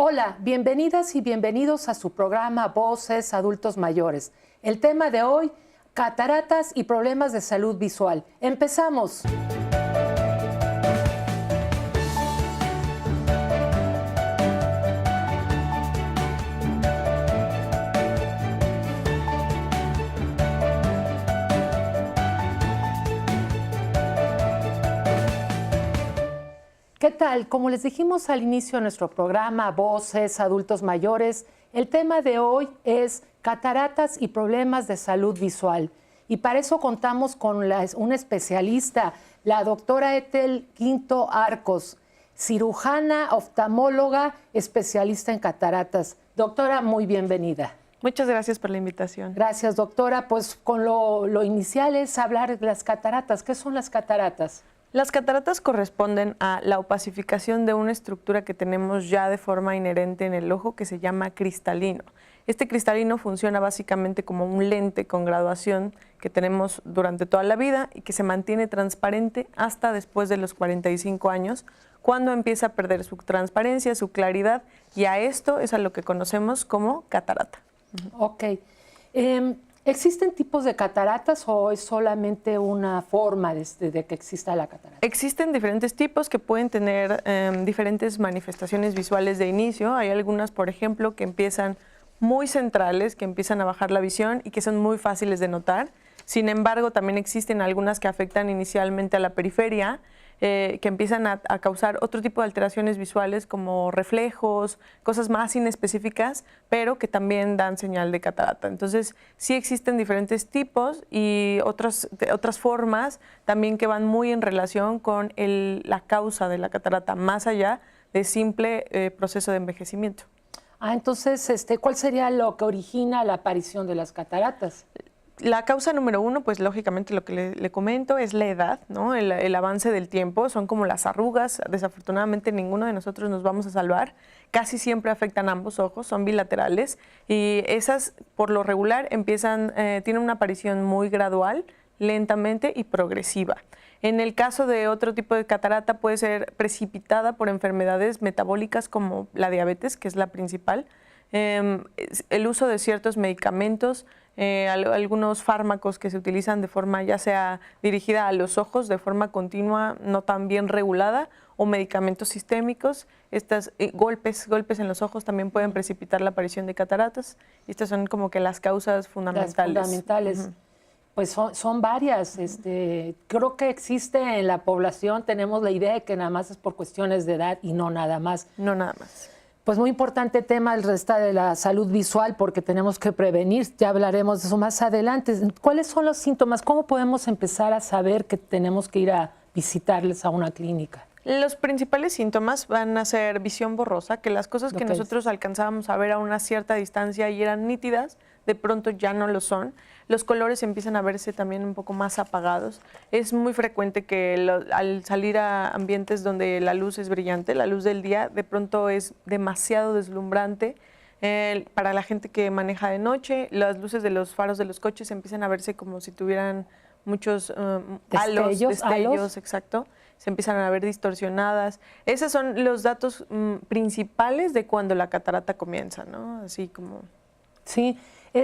Hola, bienvenidas y bienvenidos a su programa Voces Adultos Mayores. El tema de hoy, cataratas y problemas de salud visual. ¡Empezamos! ¿Qué tal? Como les dijimos al inicio de nuestro programa Voces Adultos Mayores, el tema de hoy es cataratas y problemas de salud visual. Y para eso contamos con una especialista, la doctora Ethel Quinto Arcos, cirujana, oftalmóloga, especialista en cataratas. Doctora, muy bienvenida. Muchas gracias por la invitación. Gracias, doctora. Pues con lo inicial es hablar de las cataratas. ¿Qué son las cataratas? Las cataratas corresponden a la opacificación de una estructura que tenemos ya de forma inherente en el ojo que se llama cristalino. Este cristalino funciona básicamente como un lente con graduación que tenemos durante toda la vida y que se mantiene transparente hasta después de los 45 años, cuando empieza a perder su transparencia, su claridad, y a esto es a lo que conocemos como catarata. Ok. ¿Existen tipos de cataratas o es solamente una forma de que exista la catarata? Existen diferentes tipos que pueden tener diferentes manifestaciones visuales de inicio. Hay algunas, por ejemplo, que empiezan muy centrales, que empiezan a bajar la visión y que son muy fáciles de notar. Sin embargo, también existen algunas que afectan inicialmente a la periferia, que empiezan a causar otro tipo de alteraciones visuales como reflejos, cosas más inespecíficas, pero que también dan señal de catarata. Entonces, sí existen diferentes tipos y otras formas también que van muy en relación con la causa de la catarata, más allá de simple proceso de envejecimiento. Entonces, ¿cuál sería lo que origina la aparición de las cataratas? La causa número uno, pues lógicamente lo que le comento es la edad, ¿no? El avance del tiempo, son como las arrugas. Desafortunadamente ninguno de nosotros nos vamos a salvar. Casi siempre afectan ambos ojos, son bilaterales y esas por lo regular tienen una aparición muy gradual, lentamente y progresiva. En el caso de otro tipo de catarata puede ser precipitada por enfermedades metabólicas como la diabetes, que es la principal, el uso de ciertos medicamentos, algunos fármacos que se utilizan de forma ya sea dirigida a los ojos de forma continua, no tan bien regulada, o medicamentos sistémicos. Golpes en los ojos también pueden precipitar la aparición de cataratas. Y estas son como que las causas fundamentales. Las fundamentales. Uh-huh. Pues son varias. Creo que existe en la población, tenemos la idea de que nada más es por cuestiones de edad y no nada más. No nada más. Pues muy importante tema el resto de la salud visual porque tenemos que prevenir, ya hablaremos de eso más adelante. ¿Cuáles son los síntomas? ¿Cómo podemos empezar a saber que tenemos que ir a visitarles a una clínica? Los principales síntomas van a ser visión borrosa, que las cosas que nosotros alcanzábamos a ver a una cierta distancia y eran nítidas, de pronto ya no lo son. Los colores empiezan a verse también un poco más apagados. Es muy frecuente que al salir a ambientes donde la luz es brillante, la luz del día, de pronto es demasiado deslumbrante. Para la gente que maneja de noche, las luces de los faros de los coches empiezan a verse como si tuvieran muchos destellos, exacto. Se empiezan a ver distorsionadas. Esos son los datos principales de cuando la catarata comienza, ¿no? Así como... Sí.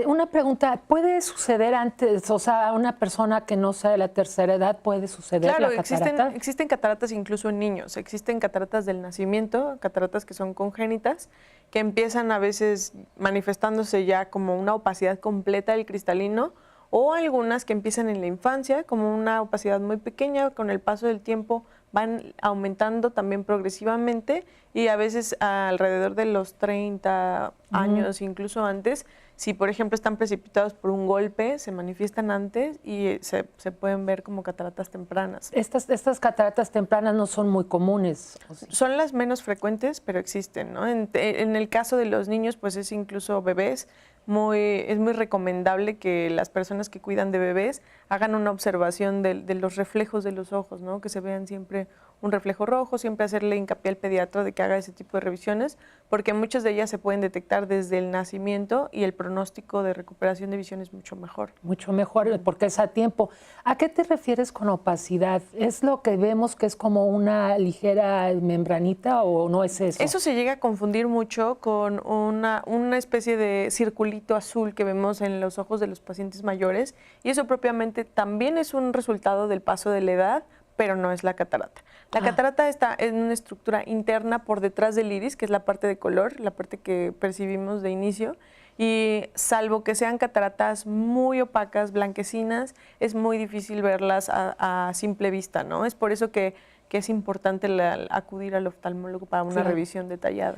Una pregunta, ¿puede suceder antes, o sea, una persona que no sea de la tercera edad, puede suceder la catarata? Claro, existen cataratas incluso en niños, existen cataratas del nacimiento, cataratas que son congénitas, que empiezan a veces manifestándose ya como una opacidad completa del cristalino, o algunas que empiezan en la infancia como una opacidad muy pequeña, con el paso del tiempo van aumentando también progresivamente y a veces alrededor de los 30 años, incluso antes, si por ejemplo están precipitados por un golpe, se manifiestan antes y se pueden ver como cataratas tempranas. Estas cataratas tempranas no son muy comunes. Son las menos frecuentes, pero existen, ¿no? En el caso de los niños, pues es incluso bebés. Es muy recomendable que las personas que cuidan de bebés hagan una observación de los reflejos de los ojos, ¿no? Que se vean siempre un reflejo rojo, siempre hacerle hincapié al pediatra de que haga ese tipo de revisiones, porque muchas de ellas se pueden detectar desde el nacimiento y el pronóstico de recuperación de visión es mucho mejor. Mucho mejor porque es a tiempo. ¿A qué te refieres con opacidad? ¿Es lo que vemos que es como una ligera membranita o no es eso? Eso se llega a confundir mucho con una especie de circulito azul que vemos en los ojos de los pacientes mayores, y eso propiamente también es un resultado del paso de la edad, pero no es la catarata. La catarata está en una estructura interna por detrás del iris, que es la parte de color, la parte que percibimos de inicio, y salvo que sean cataratas muy opacas, blanquecinas, es muy difícil verlas a simple vista, ¿no? Es por eso que es importante acudir al oftalmólogo para una revisión detallada.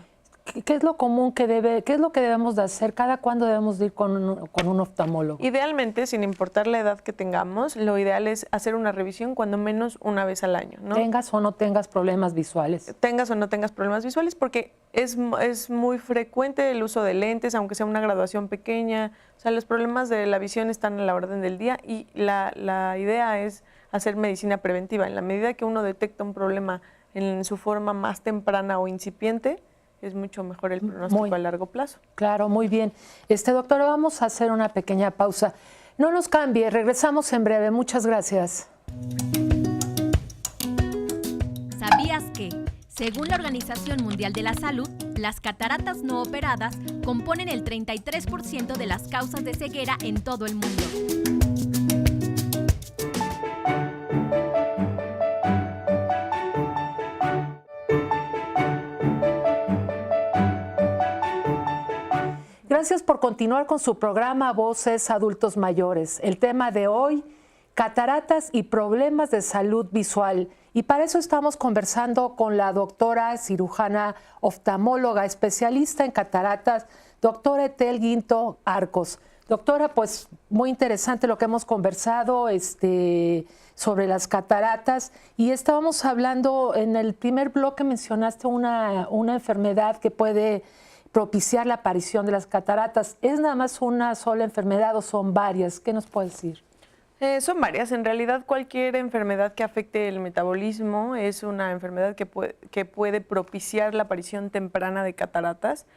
¿Qué es lo común qué es lo que debemos de hacer? ¿Cada cuándo debemos de ir con un oftalmólogo? Idealmente, sin importar la edad que tengamos, lo ideal es hacer una revisión cuando menos una vez al año, ¿no? Tengas o no tengas problemas visuales. Tengas o no tengas problemas visuales, porque es muy frecuente el uso de lentes, aunque sea una graduación pequeña. O sea, los problemas de la visión están a la orden del día, y la idea es hacer medicina preventiva. En la medida que uno detecta un problema en su forma más temprana o incipiente, es mucho mejor el pronóstico a largo plazo. Claro, muy bien. Doctora, vamos a hacer una pequeña pausa. No nos cambie, regresamos en breve. Muchas gracias. ¿Sabías que, según la Organización Mundial de la Salud, las cataratas no operadas componen el 33% de las causas de ceguera en todo el mundo? Gracias por continuar con su programa Voces Adultos Mayores. El tema de hoy, cataratas y problemas de salud visual. Y para eso estamos conversando con la doctora cirujana oftalmóloga especialista en cataratas, doctora Ethel Guinto Arcos. Doctora, pues muy interesante lo que hemos conversado sobre las cataratas, y estábamos hablando en el primer bloque, mencionaste una enfermedad que puede propiciar la aparición de las cataratas. ¿Es nada más una sola enfermedad o son varias? ¿Qué nos puede decir? Son varias. En realidad, cualquier enfermedad que afecte el metabolismo es una enfermedad que puede propiciar la aparición temprana de cataratas.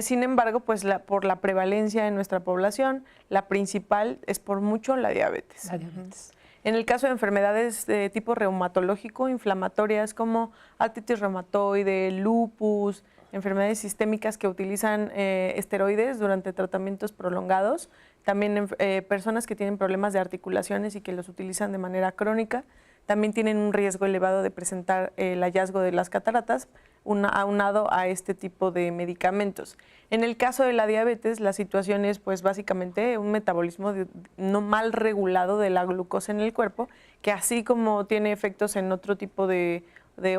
Sin embargo, pues por la prevalencia en nuestra población, la principal es por mucho la diabetes. La diabetes. En el caso de enfermedades de tipo reumatológico, inflamatorias como artritis reumatoide, lupus, enfermedades sistémicas que utilizan esteroides durante tratamientos prolongados, también personas que tienen problemas de articulaciones y que los utilizan de manera crónica, también tienen un riesgo elevado de presentar el hallazgo de las cataratas, aunado a este tipo de medicamentos. En el caso de la diabetes, la situación es pues básicamente un metabolismo no mal regulado de la glucosa en el cuerpo, que así como tiene efectos en otro tipo de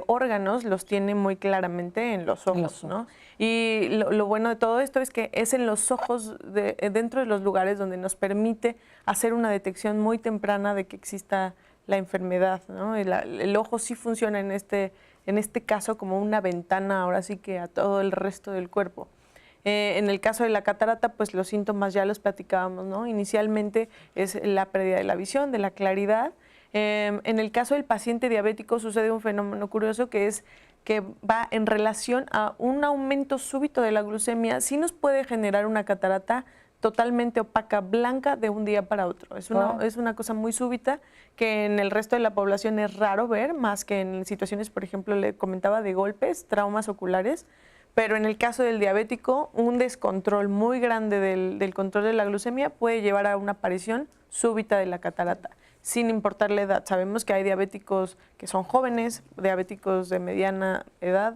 órganos, los tiene muy claramente en los ojos, ¿no? Y lo bueno de todo esto es que es en los ojos, dentro de los lugares donde nos permite hacer una detección muy temprana de que exista la enfermedad, ¿no? El ojo sí funciona en este caso como una ventana, ahora sí que a todo el resto del cuerpo. En el caso de la catarata, pues los síntomas ya los platicábamos, ¿no? Inicialmente es la pérdida de la visión, de la claridad. En el caso del paciente diabético sucede un fenómeno curioso que es que va en relación a un aumento súbito de la glucemia. Sí nos puede generar una catarata totalmente opaca, blanca, de un día para otro. Es una cosa muy súbita que en el resto de la población es raro ver, más que en situaciones, por ejemplo, le comentaba, de golpes, traumas oculares. Pero en el caso del diabético, un descontrol muy grande del control de la glucemia puede llevar a una aparición súbita de la catarata, sin importar la edad. Sabemos que hay diabéticos que son jóvenes, diabéticos de mediana edad,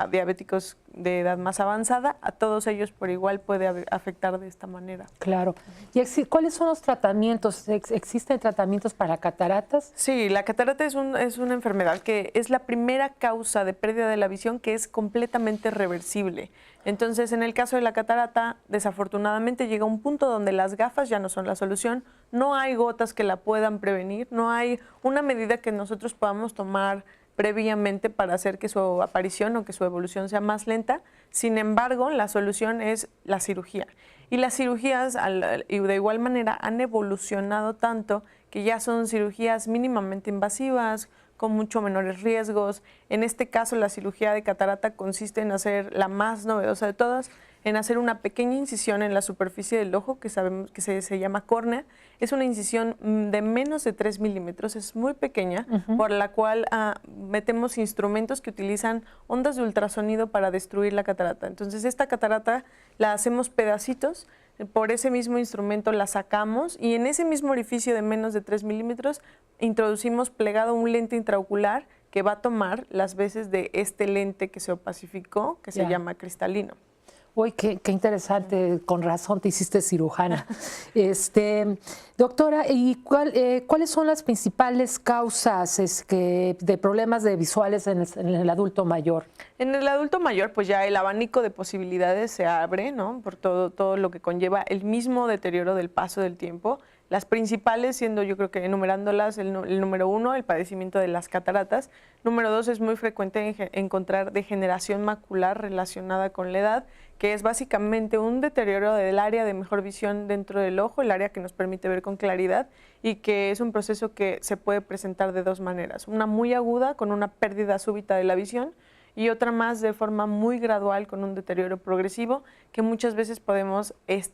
diabéticos de edad más avanzada, a todos ellos por igual puede afectar de esta manera. Claro. ¿Y cuáles son los tratamientos? ¿Existen tratamientos para cataratas? Sí, la catarata es una enfermedad que es la primera causa de pérdida de la visión que es completamente reversible. Entonces, en el caso de la catarata, desafortunadamente llega un punto donde las gafas ya no son la solución, no hay gotas que la puedan prevenir, no hay una medida que nosotros podamos tomar previamente para hacer que su aparición o que su evolución sea más lenta. Sin embargo, la solución es la cirugía. Y las cirugías, y de igual manera, han evolucionado tanto que ya son cirugías mínimamente invasivas, con mucho menores riesgos. En este caso, la cirugía de catarata consiste en hacer la más novedosa de todas, en hacer una pequeña incisión en la superficie del ojo, que sabemos que se llama córnea. Es una incisión de menos de 3 milímetros, es muy pequeña, por la cual metemos instrumentos que utilizan ondas de ultrasonido para destruir la catarata. Entonces, esta catarata la hacemos pedacitos, por ese mismo instrumento la sacamos y en ese mismo orificio de menos de 3 milímetros introducimos plegado un lente intraocular que va a tomar las veces de este lente que se opacificó, que se llama cristalino. Uy, qué interesante, con razón te hiciste cirujana. Doctora, ¿y cuáles son las principales causas de problemas visuales en el adulto mayor? En el adulto mayor, pues ya el abanico de posibilidades se abre, ¿no? Por todo lo que conlleva el mismo deterioro del paso del tiempo. Las principales siendo, yo creo que enumerándolas, el número 1, el padecimiento de las cataratas. Número 2, es muy frecuente encontrar degeneración macular relacionada con la edad, que es básicamente un deterioro del área de mejor visión dentro del ojo, el área que nos permite ver con claridad, y que es un proceso que se puede presentar de dos maneras. Una muy aguda, con una pérdida súbita de la visión, y otra más de forma muy gradual con un deterioro progresivo que muchas veces podemos,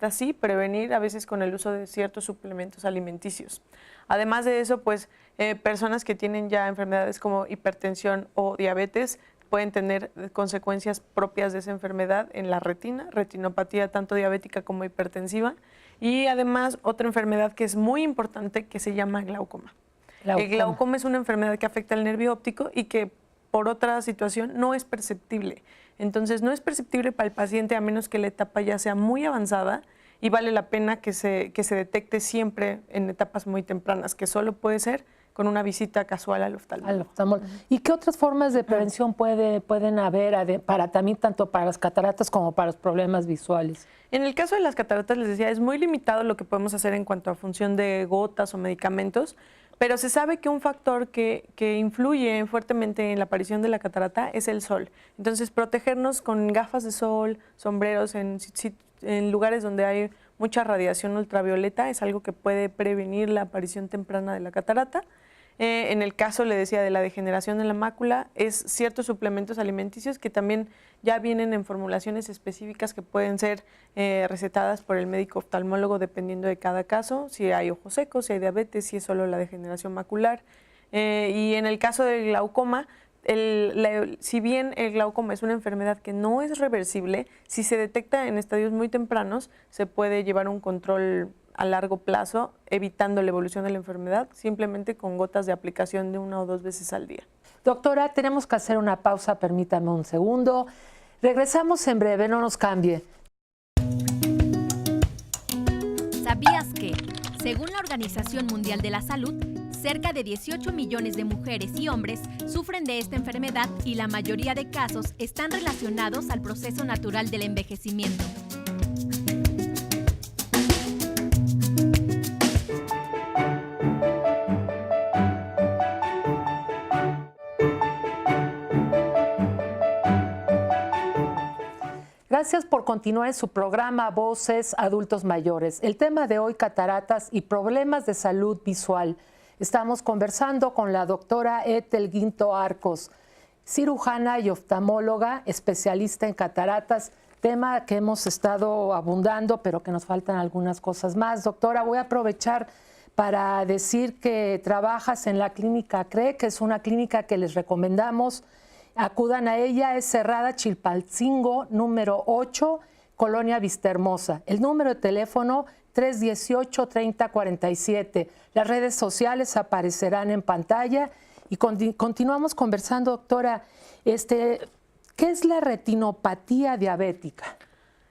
sí, prevenir a veces con el uso de ciertos suplementos alimenticios. Además de eso, pues personas que tienen ya enfermedades como hipertensión o diabetes pueden tener consecuencias propias de esa enfermedad en la retina, retinopatía tanto diabética como hipertensiva, y además otra enfermedad que es muy importante que se llama glaucoma. El glaucoma es una enfermedad que afecta el nervio óptico y que por otra situación no es perceptible. Entonces no es perceptible para el paciente a menos que la etapa ya sea muy avanzada y vale la pena que se detecte siempre en etapas muy tempranas, que solo puede ser con una visita casual al oftalmólogo. ¿Y qué otras formas de prevención pueden haber también tanto para las cataratas como para los problemas visuales? En el caso de las cataratas, les decía, es muy limitado lo que podemos hacer en cuanto a función de gotas o medicamentos, pero se sabe que un factor que influye fuertemente en la aparición de la catarata es el sol. Entonces, protegernos con gafas de sol, sombreros en lugares donde hay mucha radiación ultravioleta es algo que puede prevenir la aparición temprana de la catarata. En el caso, le decía, de la degeneración en la mácula, es ciertos suplementos alimenticios que también ya vienen en formulaciones específicas que pueden ser recetadas por el médico oftalmólogo dependiendo de cada caso, si hay ojos secos, si hay diabetes, si es solo la degeneración macular. Y en el caso del glaucoma, si bien el glaucoma es una enfermedad que no es reversible, si se detecta en estadios muy tempranos, se puede llevar un control a largo plazo, evitando la evolución de la enfermedad, simplemente con gotas de aplicación de 1 o 2 veces al día. Doctora, tenemos que hacer una pausa, permítame un segundo. Regresamos en breve, no nos cambie. ¿Sabías que, según la Organización Mundial de la Salud, cerca de 18 millones de mujeres y hombres sufren de esta enfermedad y la mayoría de casos están relacionados al proceso natural del envejecimiento? Gracias por continuar en su programa Voces Adultos Mayores. El tema de hoy, cataratas y problemas de salud visual. Estamos conversando con la doctora Ethel Guinto Arcos, cirujana y oftalmóloga, especialista en cataratas, tema que hemos estado abundando, pero que nos faltan algunas cosas más. Doctora, voy a aprovechar para decir que trabajas en la clínica CRE, que es una clínica que les recomendamos. Acudan a ella, es Cerrada Chilpancingo, número 8, Colonia Vistahermosa. El número de teléfono 318-3047. Las redes sociales aparecerán en pantalla y continuamos conversando, doctora. ¿Qué es la retinopatía diabética?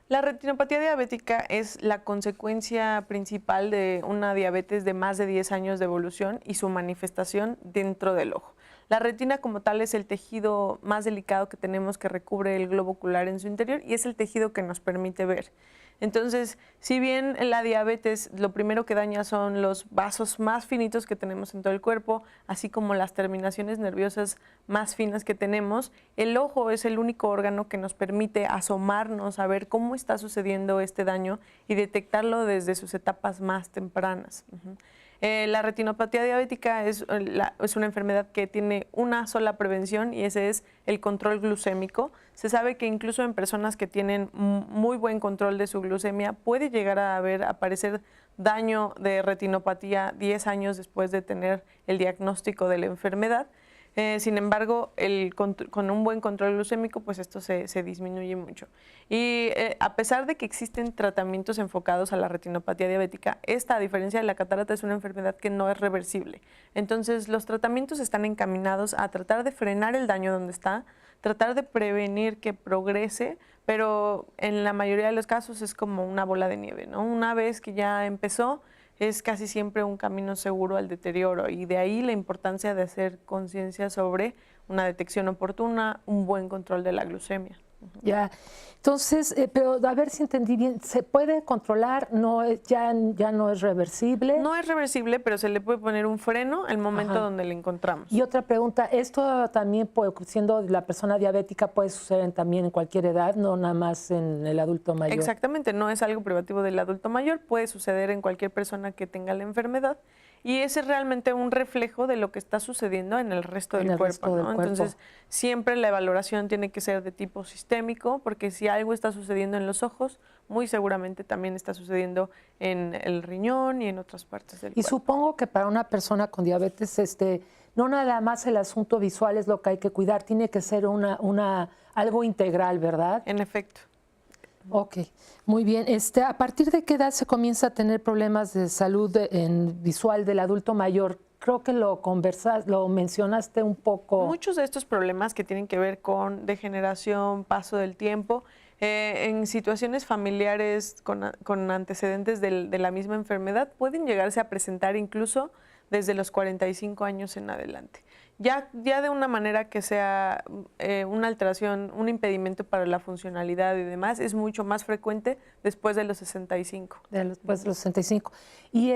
La retinopatía diabética es la consecuencia principal de una diabetes de más de 10 años de evolución y su manifestación dentro del ojo. La retina como tal es el tejido más delicado que tenemos que recubre el globo ocular en su interior y es el tejido que nos permite ver. Entonces, si bien la diabetes lo primero que daña son los vasos más finitos que tenemos en todo el cuerpo, así como las terminaciones nerviosas más finas que tenemos, el ojo es el único órgano que nos permite asomarnos a ver cómo está sucediendo este daño y detectarlo desde sus etapas más tempranas. La retinopatía diabética es una enfermedad que tiene una sola prevención y ese es el control glucémico. Se sabe que incluso en personas que tienen muy buen control de su glucemia puede llegar a aparecer daño de retinopatía 10 años después de tener el diagnóstico de la enfermedad. Sin embargo, con un buen control glucémico, pues esto se disminuye mucho. Y a pesar de que existen tratamientos enfocados a la retinopatía diabética, esta, a diferencia de la catarata, es una enfermedad que no es reversible. Entonces, los tratamientos están encaminados a tratar de frenar el daño donde está, tratar de prevenir que progrese, pero en la mayoría de los casos es como una bola de nieve, ¿no? Una vez que ya empezó, es casi siempre un camino seguro al deterioro y de ahí la importancia de hacer conciencia sobre una detección oportuna, un buen control de la glucemia. Ya, entonces, pero a ver si entendí bien, ¿se puede controlar? No es, ya no es reversible. No es reversible, pero se le puede poner un freno al momento Ajá. donde le encontramos. Y otra pregunta, ¿esto también, siendo la persona diabética, puede suceder también en cualquier edad, no nada más en el adulto mayor? Exactamente, no es algo privativo del adulto mayor, puede suceder en cualquier persona que tenga la enfermedad y ese es realmente un reflejo de lo que está sucediendo en el resto del cuerpo, ¿no? Entonces, siempre la evaluación tiene que ser de tipo sistémico, porque si algo está sucediendo en los ojos, muy seguramente también está sucediendo en el riñón y en otras partes del cuerpo. Y supongo que para una persona con diabetes, no nada más el asunto visual es lo que hay que cuidar, tiene que ser algo integral, ¿verdad? En efecto. Ok, muy bien. ¿A partir de qué edad se comienza a tener problemas de salud visual del adulto mayor? Creo que lo mencionaste un poco. Muchos de estos problemas que tienen que ver con degeneración, paso del tiempo, en situaciones familiares con antecedentes de la misma enfermedad, pueden llegarse a presentar incluso desde los 45 años en adelante. Ya de una manera que sea una alteración, un impedimento para la funcionalidad y demás, es mucho más frecuente después de los 65. Después de los 65. Y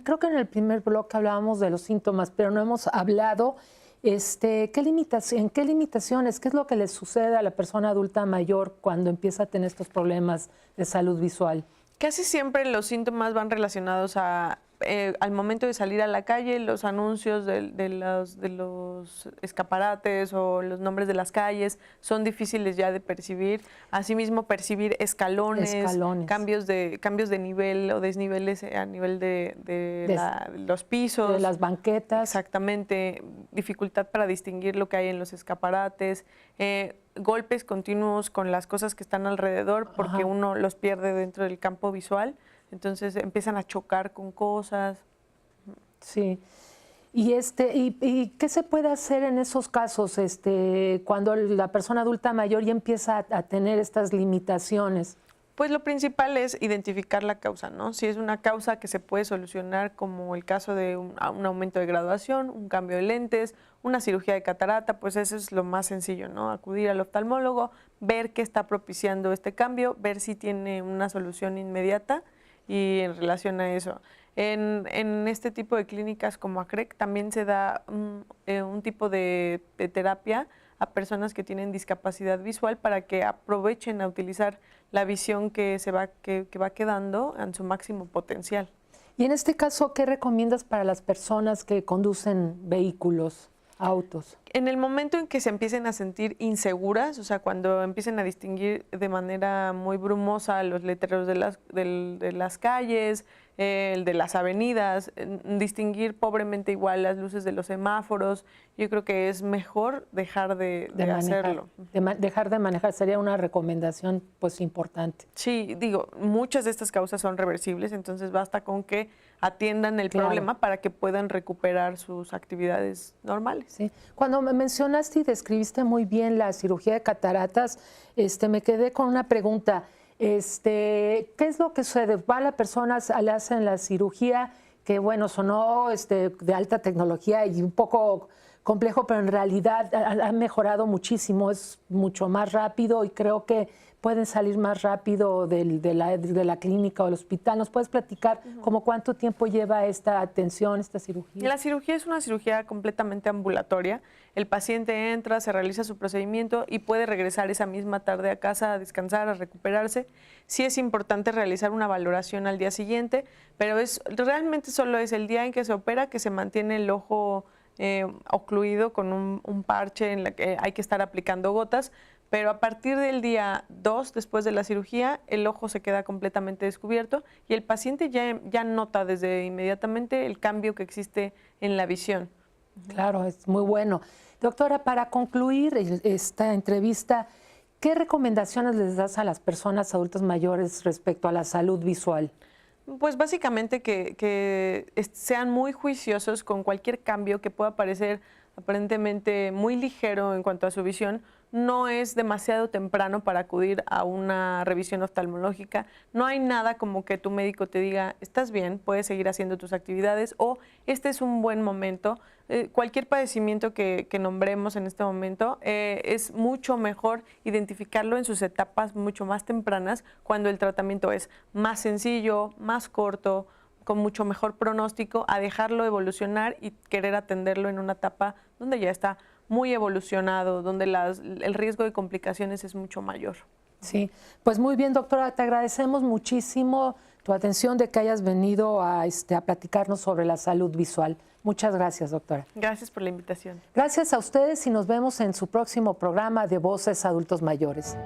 creo que en el primer bloque hablábamos de los síntomas, pero no hemos hablado ¿en qué limitaciones, qué es lo que le sucede a la persona adulta mayor cuando empieza a tener estos problemas de salud visual? Casi siempre los síntomas van relacionados al momento de salir a la calle, los anuncios de los escaparates o los nombres de las calles son difíciles ya de percibir. Asimismo, percibir escalones. Cambios de nivel o desniveles a nivel de los pisos. De las banquetas. Exactamente. Dificultad para distinguir lo que hay en los escaparates. Golpes continuos con las cosas que están alrededor porque Ajá. uno los pierde dentro del campo visual. Entonces empiezan a chocar con cosas. Sí. ¿Y qué se puede hacer en esos casos cuando la persona adulta mayor ya empieza a tener estas limitaciones? Pues lo principal es identificar la causa, ¿no? Si es una causa que se puede solucionar, como el caso de un aumento de graduación, un cambio de lentes, una cirugía de catarata, pues eso es lo más sencillo, ¿no? Acudir al oftalmólogo, ver qué está propiciando este cambio, ver si tiene una solución inmediata y en relación a eso. En este tipo de clínicas como ACREC también se da un tipo de terapia a personas que tienen discapacidad visual para que aprovechen a utilizar la visión que va quedando en su máximo potencial. Y en este caso, ¿qué recomiendas para las personas que conducen vehículos, autos? En el momento en que se empiecen a sentir inseguras, o sea, cuando empiecen a distinguir de manera muy brumosa los letreros de las calles, el de las avenidas, distinguir pobremente igual las luces de los semáforos, yo creo que es mejor dejar de hacerlo. Dejar de manejar sería una recomendación pues importante. Sí, digo, muchas de estas causas son reversibles, entonces basta con que atiendan el problema para que puedan recuperar sus actividades normales. Sí. Cuando me mencionaste y describiste muy bien la cirugía de cataratas, me quedé con una pregunta. ¿Qué es lo que sucede? Va la persona, le hacen la cirugía, que bueno, sonó de alta tecnología y un poco complejo, pero en realidad ha mejorado muchísimo, es mucho más rápido y creo que pueden salir más rápido de la clínica o del hospital. ¿Nos puedes platicar como cuánto tiempo lleva esta atención, esta cirugía? La cirugía es una cirugía completamente ambulatoria. El paciente entra, se realiza su procedimiento y puede regresar esa misma tarde a casa a descansar, a recuperarse. Sí es importante realizar una valoración al día siguiente, pero realmente solo es el día en que se opera que se mantiene el ojo ocluido con un parche en la que hay que estar aplicando gotas. Pero a partir del día 2, después de la cirugía, el ojo se queda completamente descubierto y el paciente ya nota desde inmediatamente el cambio que existe en la visión. Claro, es muy bueno. Doctora, para concluir esta entrevista, ¿qué recomendaciones les das a las personas adultas mayores respecto a la salud visual? Pues básicamente que sean muy juiciosos con cualquier cambio que pueda parecer aparentemente muy ligero en cuanto a su visión. No es demasiado temprano para acudir a una revisión oftalmológica. No hay nada como que tu médico te diga, estás bien, puedes seguir haciendo tus actividades o este es un buen momento. Cualquier padecimiento que nombremos en este momento es mucho mejor identificarlo en sus etapas mucho más tempranas cuando el tratamiento es más sencillo, más corto, con mucho mejor pronóstico, a dejarlo evolucionar y querer atenderlo en una etapa donde ya está muy evolucionado, donde el riesgo de complicaciones es mucho mayor. Sí, pues muy bien, doctora, te agradecemos muchísimo tu atención de que hayas venido a platicarnos sobre la salud visual. Muchas gracias, doctora. Gracias por la invitación. Gracias a ustedes y nos vemos en su próximo programa de Voces Adultos Mayores.